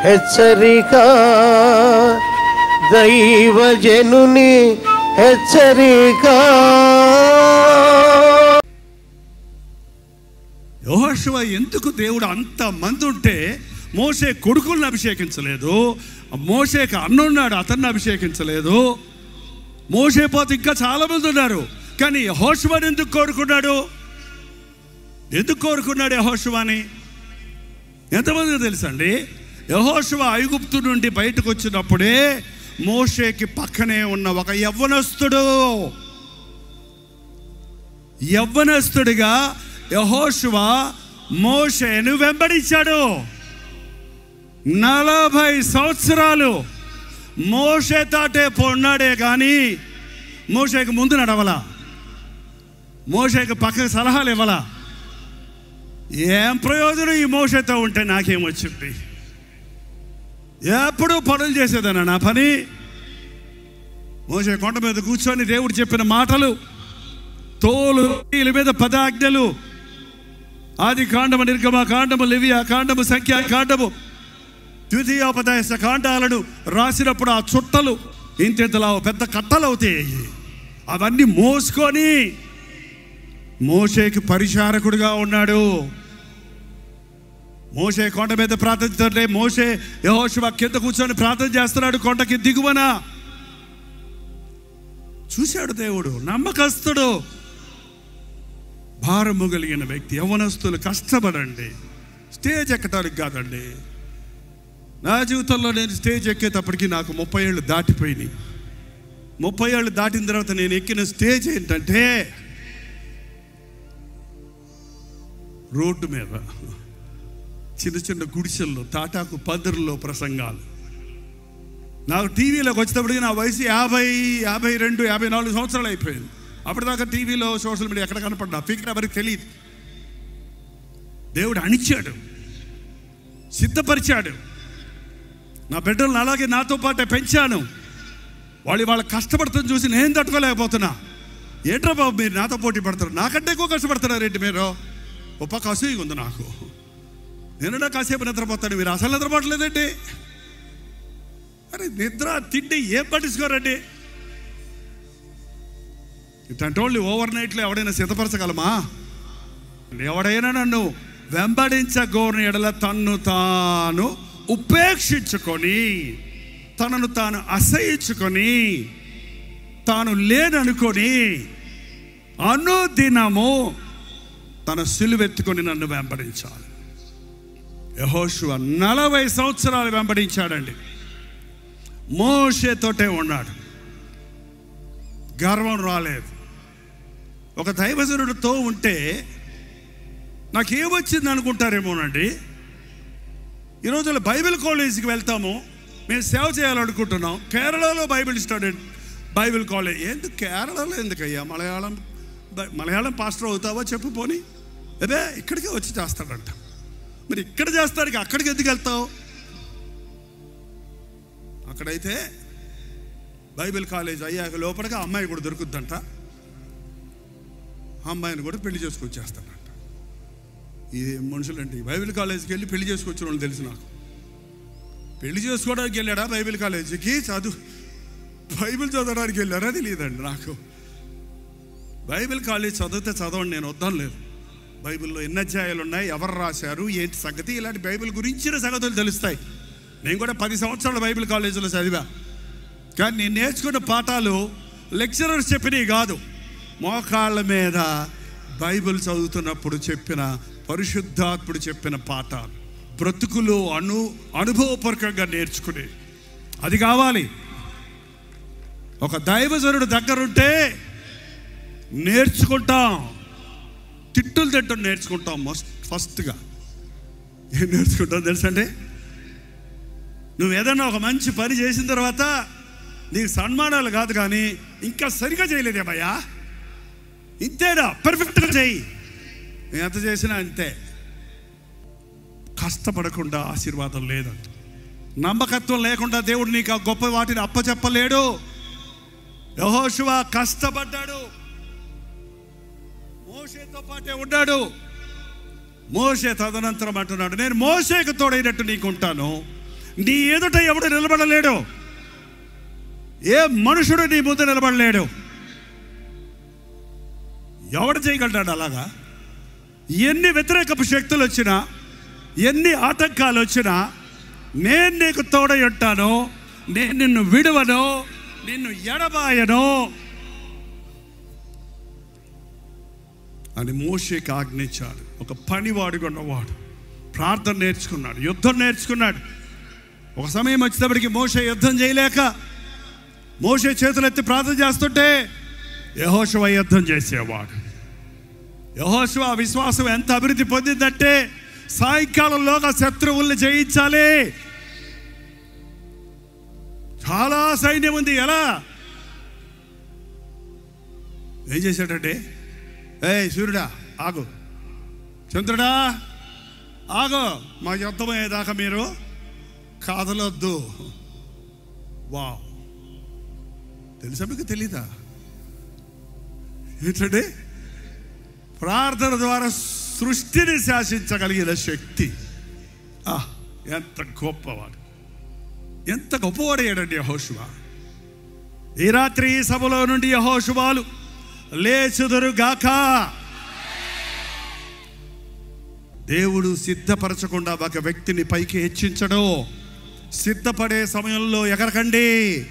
హెచ్చరిక, దైవజనుని హెచ్చరిక. యెహోషువ ఎందుకు దేవుడు అంత మంది ఉంటే మోషే కొడుకులను అభిషేకించలేదు, మోషేకి అన్నున్నాడు అతన్ని అభిషేకించలేదు, మోషే పోతే ఇంకా చాలా మంది ఉన్నారు, కానీ యెహోషువని ఎందుకు కోరుకున్నాడు? ఎందుకు కోరుకున్నాడు యెహోషువని? ఎంతమందికి తెలుసండి? యెహోషువ ఐగుప్తు నుండి బయటకు వచ్చినప్పుడే మోషేకి పక్కనే ఉన్న ఒక యవ్వనస్తుడిగా యెహోషువ మోషేను వెంబడించాడు. 40 సంవత్సరాలు మోషే తాటే పొన్నాడే కానీ మోషేకి ముందు నడవలా, మోషేకి పక్కకు సలహాలు ఇవ్వలా. ఏం ప్రయోజనం ఈ మోషేతో ఉంటే? నాకేమొచ్చింది? ఎప్పుడూ పనులు చేసేదన్నా నా పని. మోషే కొండ మీద కూర్చొని దేవుడు చెప్పిన మాటలు, తోలు వీళ్ళ మీద 10 ఆజ్ఞలు, ఆది కాండము, నిర్గమ కాండము, లేవియా కాండము, సంఖ్యా కాండము, ద్వితీయోపదేశ కాండాలను రాసినప్పుడు ఆ చుట్టలు ఇంతలా పెద్ద కట్టలు అవుతాయి. అవన్నీ మోసుకొని మోషేకి పరిచారకుడిగా ఉన్నాడు. మోషే కొండ మీద ప్రార్థిస్తుంటే మోషే యెహోషువ కింద కూర్చొని ప్రార్థన చేస్తున్నాడు. కొండకి దిగువన చూశాడు దేవుడు. నమ్మకస్తుడు, భారము కలిగిన వ్యక్తి. యవ్వనస్తులు కష్టపడండి, స్టేజ్ ఎక్కడానికి కాదండి. నా జీవితంలో నేను స్టేజ్ ఎక్కేటప్పటికి నాకు 30 ఏళ్ళు దాటిపోయినాయి. 30 ఏళ్ళు దాటిన తర్వాత నేను ఎక్కిన స్టేజ్ ఏంటంటే రోడ్డు మీద చిన్న చిన్న గుడిసెల్లో, తాటాకు పదరుల్లో ప్రసంగాలు. నాకు టీవీలోకి వచ్చేటప్పటికి నా వయసు 50, 52, 54 సంవత్సరాలు అయిపోయింది. అప్పటిదాకా టీవీలో, సోషల్ మీడియా ఎక్కడ కనపడ్డా ఫిక్ర్ ఎవరికి తెలియదు. దేవుడు అణిచాడు, సిద్ధపరిచాడు. నా బిడ్డలను అలాగే నాతో పాటే పెంచాను. వాళ్ళ కష్టపడుతుంది చూసి నేను తట్టుకోలేకపోతున్నా. ఏంట్రా బాబు మీరు నాతో పోటీ పడతారు, నాకంటే ఎక్కువ కష్టపడుతున్నారేంటి మీరు? ఓ పక్క అసూయగా ఉంది నాకు. నేను కాసేపు నిద్రపోతాను, మీరు అసలు నిద్రపోవట్లేదండి. అరే నిద్ర తిండి ఏం పట్టించుకోరండి. ఇట్లాంటి వాళ్ళు ఓవర్ నైట్లో ఎవడైనా సిద్ధపరచగలమా? ఎవడైనా నన్ను వెంబడించగోరిన ఎడల తన్ను తాను ఉపేక్షించుకొని, తనను తాను అసహించుకొని, తాను లేననుకొని అనుదినము తన సిలువెత్తుకొని నన్ను వెంబడించాలి. యెహోషువ 40 సంవత్సరాలు వెంబడించాడండి. మోషేతోటే ఉన్నాడు. గర్వం రాలేదు. ఒక దైవజనుడితో ఉంటే నాకేమొచ్చింది అనుకుంటారేమోనండి. ఈ రోజుల్లో బైబిల్ కాలేజీకి వెళ్తాము, మేము సేవ చేయాలనుకుంటున్నాం. కేరళలో బైబిల్ కాలేజ్ ఎందుకు? కేరళలో ఎందుకయ్యా? మలయాళం పాస్టర్ అవుతావా చెప్పు పోనీ. అదే ఇక్కడికే వచ్చి చేస్తాడంట. మరి ఇక్కడ చేస్తానికి అక్కడికి ఎందుకు వెళ్తావు? అక్కడైతే బైబిల్ కాలేజ్ అయ్యాక లోపలిగా అమ్మాయి కూడా దొరుకుద్దంట. అమ్మాయిని కూడా పెళ్లి చేసుకొచ్చేస్తాడంట. ఈ మనుషులంటే బైబిల్ కాలేజీకి వెళ్ళి పెళ్లి చేసుకొచ్చిన వాళ్ళు తెలుసు నాకు. పెళ్లి చేసుకోవడానికి వెళ్ళాడా బైబిల్ కాలేజీకి? బైబిల్ చదవడానికి వెళ్ళారా తెలియదండి నాకు. బైబిల్ కాలేజ్ చదివితే చదవండి, నేను వద్దాను లేదు. బైబిల్లో ఎన్ని అధ్యాయాలు ఉన్నాయి, ఎవరు రాశారు, ఏంటి సంగతి, ఇలాంటి బైబిల్ గురించిన సంగతులు తెలుస్తాయి. నేను కూడా 10 సంవత్సరాలు బైబిల్ కాలేజీలో చదివా. కానీ నేను నేర్చుకున్న పాఠాలు లెక్చరర్స్ చెప్పినవి కాదు. మోకాళ్ళ మీద బైబిల్ చదువుతున్నప్పుడు చెప్పిన, పరిశుద్ధాత్ముడు చెప్పిన పాఠాలు, బ్రతుకులు అనుభవపూర్వకంగా నేర్చుకునే అది కావాలి. ఒక దైవజనుడు దగ్గరుంటే నేర్చుకుంటాం, తిట్టులు తిట్టడం నేర్చుకుంటాం. ఫస్ట్గా ఏం నేర్చుకుంటాం తెలుసండి? నువ్వు ఏదన్నా ఒక మంచి పని చేసిన తర్వాత నీకు సన్మానాలు కాదు, కానీ ఇంకా సరిగా చేయలేదేమయ్యా, ఇంతేనా, పర్ఫెక్ట్గా చెయ్యి. నేను ఎంత చేసినా అంతే. కష్టపడకుండా ఆశీర్వాదం లేదంట. నమ్మకత్వం లేకుండా దేవుడు నీకు ఆ గొప్ప వాటిని అప్పచెప్పలేడు. యెహోషువ కష్టపడ్డాడు, మోషేతో పాటే ఉన్నాడు. మోషే తదనంతరం అంటున్నాడు, నేను మోషేకు తోడైనట్టు నీకు ఉంటాను, నీ ఎదుట ఎవడు నిలబడలేడు, ఏ మనుషుడు నీ ముందు నిలబడలేడు. ఎవడు చేయగలడు అలాగా? ఎన్ని వ్యతిరేకపు శక్తులు వచ్చినా, ఎన్ని ఆటంకాలు వచ్చినా, నేను నీకు తోడై ఉంటాను, నేను నిన్ను విడువను, నిన్ను ఎడబాయను అని మోషేకి ఆజ్ఞించాడు. ఒక పనివాడు ఉన్నవాడు, ప్రార్థన నేర్చుకున్నాడు, యుద్ధం నేర్చుకున్నాడు. ఒక సమయం వచ్చేటప్పటికి మోషే యుద్ధం చేయలేక మోషే చేతులెత్తి ప్రార్థన చేస్తుంటే యెహోషువ యుద్ధం చేసేవాడు. యెహోషువ విశ్వాసం ఎంత అభివృద్ధి పొందిందంటే సాయంకాలంలోగా శత్రువుల్ని జయించాలి. చాలా సైన్యం ఉంది. ఎలా ఏం చేశాడంటే, ఏయ్ సూర్యుడా ఆగు, చంద్రుడా ఆగు, మా యుద్ధం అయ్యేదాకా మీరు కాదలొద్దు. వావ్, తెలుసా మీకు? తెలీదా? ఏంటంటే ప్రార్థన ద్వారా సృష్టిని శాసించగలిగిన శక్తి. ఎంత గొప్పవాడు, ఎంత గొప్పవాడయ్యాడండి యెహోషువ. ఈ రాత్రి ఈ సభలో నుండి యెహోషువాలు లేచుదురు గాక. దేవుడు సిద్ధపరచకుండా ఒక వ్యక్తిని పైకి హెచ్చించడు. సిద్ధపడే సమయంలో ఎగరకండి.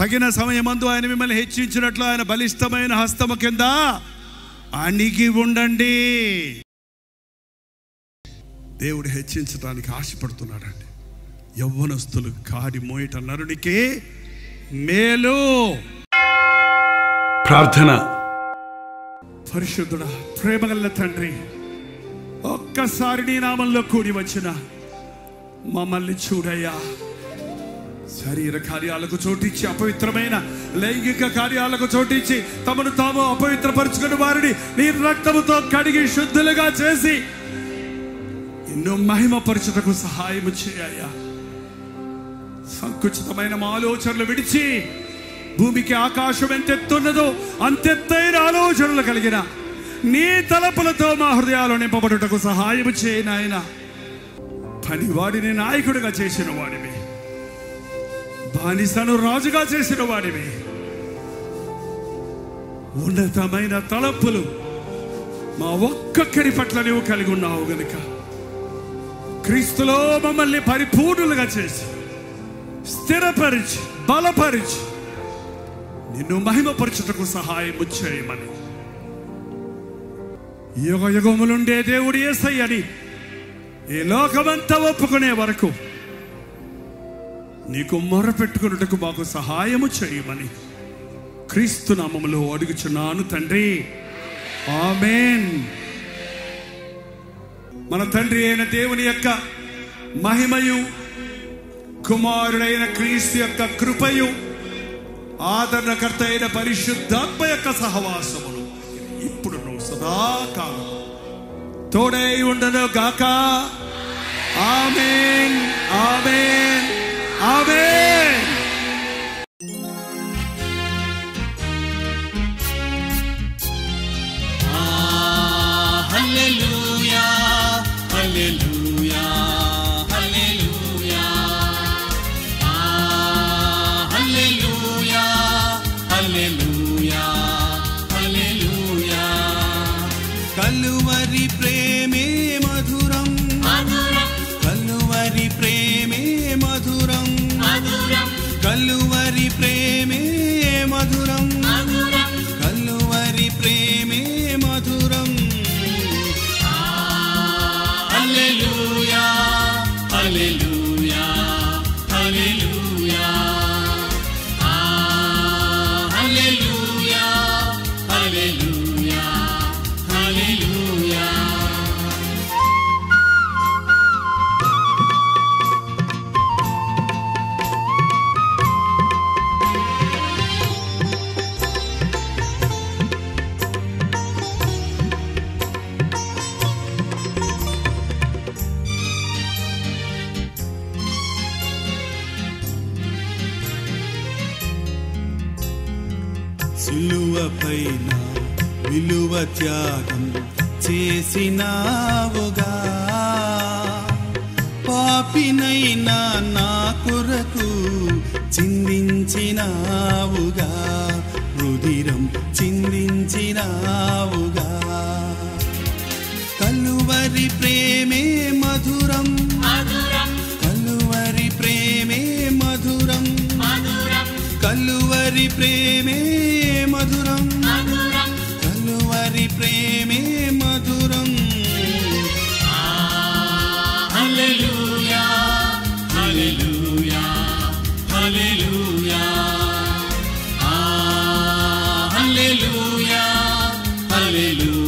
తగిన సమయమందు ఆయన మిమ్మల్ని హెచ్చించినట్లు ఆయన బలిష్టమైన హస్తము కింద అణిగి ఉండండి. దేవుడు హెచ్చించడానికి ఆశపడుతున్నాడండి. యవ్వనస్తులు కాడి మోయట నరునికి మేలు. ప్రార్థన. పరిశుద్ధుడా, ప్రేమగల తండ్రి, ఒక్కసారి నీ నామంలో కూడి వచ్చిన మమ్మల్ని చూడయ్యా. శరీర కార్యాలకు చోటిచ్చి, అపవిత్రమైన లైంగిక కార్యాలకు చోటిచ్చి, తమను తాము అపవిత్రపరుచుకుని వారిని నీ రక్తముతో కడిగి శుద్ధులుగా చేసి ఎన్నో మహిమపరచుటకు సహాయం చేయ్యా. సంకుచితమైన మా ఆలోచనలు విడిచి భూమికి ఆకాశం ఎంతెత్తున్నదో అంతెత్తైన ఆలోచనలు కలిగిన నీ తలపులతో మా హృదయాలు నింపబడుటకు సహాయం చేయి నాయన. పనివాడిని నాయకుడిగా చేసిన వాడివి, బానిసను రాజుగా చేసిన వాడివి. ఉన్నతమైన తలపులు మా ఒక్కొక్కరి పట్ల నువ్వు కలిగి ఉన్నావు గనుక క్రీస్తులో మమ్మల్ని పరిపూర్ణులుగా చేసి స్థిరపరిచి బలపరిచి నిన్ను మహిమపరచుటకు సహాయం చేయమని, యుగ యుగములుండే దేవుడు యేసయ్యని ఈ లోకమంతా ఒప్పుకునే వరకు నీకు మొరపెట్టుకున్నట్టుకు మాకు సహాయము చేయమని క్రీస్తు నామములో అడుగుచున్నాను తండ్రి, ఆమేన్. మన తండ్రి అయిన దేవుని యొక్క మహిమయు, కుమారుడైన క్రీస్తు యొక్క కృపయు, ఆదరణకర్త అయిన పరిశుద్ధాత్మ యొక్క సహవాసమును ఇప్పుడు నువ్వు సదాకాలం తోడై ఉండను గాక. ఆమేన్, ఆమేన్, ఆమేన్. హల్లెలూయా, హల్లెలూయా, హల్లెలూయా. హల్లెలూయా, హల్లెలూయా, హల్లెలూయా. కలువరి ప్రేమే మధురం, మధురం. కలువరి ప్రేమే మధురం, మధురం. కలువరి ప్రేమే మధురం, మధురం. కలువరి ప్రేమే మధురం. హల్లెలూయా, హల్లెలూయా, హల్లెలూయా. హల్లెలూయా, హల్లెలూయా, హల్లెలూయా. సిలువపైన విలువ త్యాగం చేసినావుగా, పాపినైనా నా కొరకు చిందించినావుగా, రుధిరం చిందించినావుగా. కలువరి ప్రేమే మధురం, కలువరి ప్రేమే మధురం, కలువరి ప్రేమే మధురం, కలువరి ప్రేమే మధురం. హల్లెలూయా హల్లెలూయా హల్లెలూయా హల్లెలూయా హల్లెలూయా